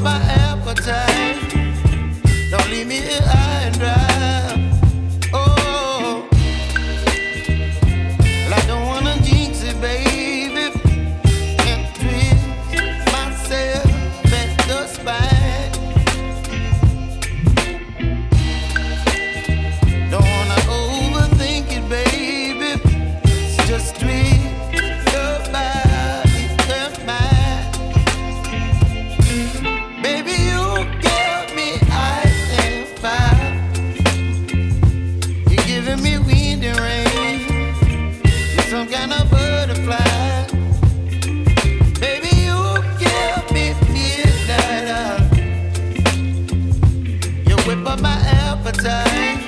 my appetite. Don't leave me here high and dry. Oh, well, I don't wanna jinx it, baby, and twist myself at the spine. Don't wanna overthink it, baby. It's just twist your body and mine. Baby, you give me ice and fire. You're giving me wind and rain. You're some kind of butterfly. Baby, you give me midnight. You whip up my appetite.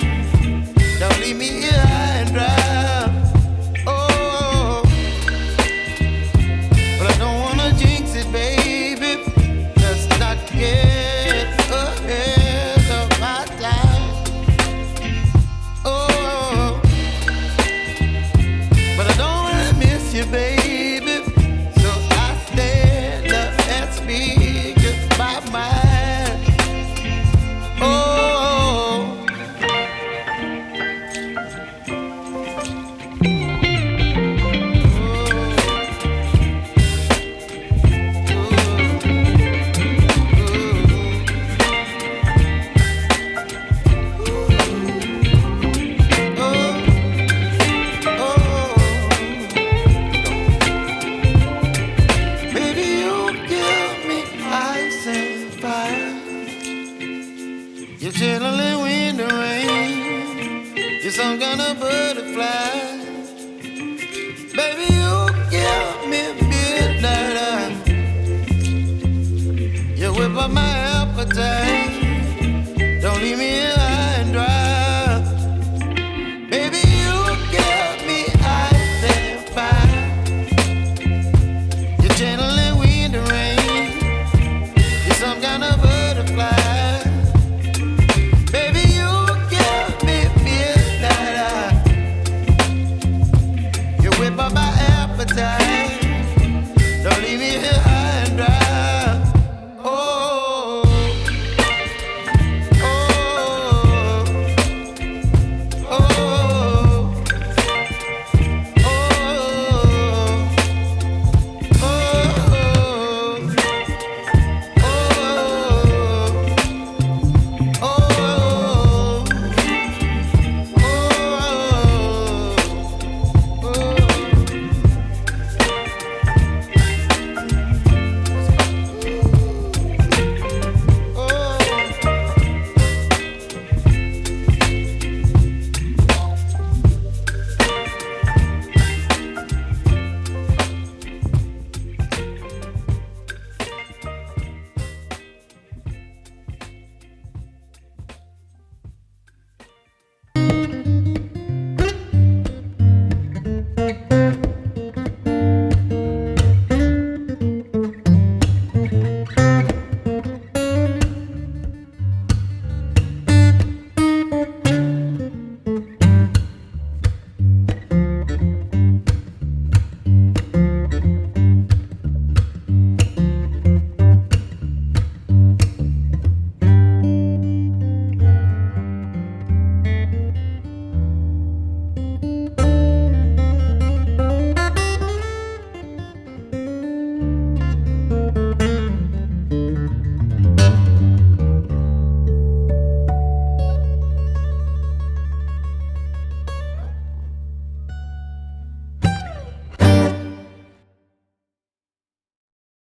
Don't leave me here high and dry. Oh, but I don't wanna jinx it, baby. Let's not get ahead of my time. Oh, but I don't wanna miss you, baby. So I stand up and speak my mind. Oh. Baby, you give me ice and fire. You're channeling wind and rain. You're some kind of butterfly. Baby, you give me midnight. You whip up my appetite. Don't leave me here high and dry. Baby, you give me ice and fire. You're channeling wind and rain. You're some kind of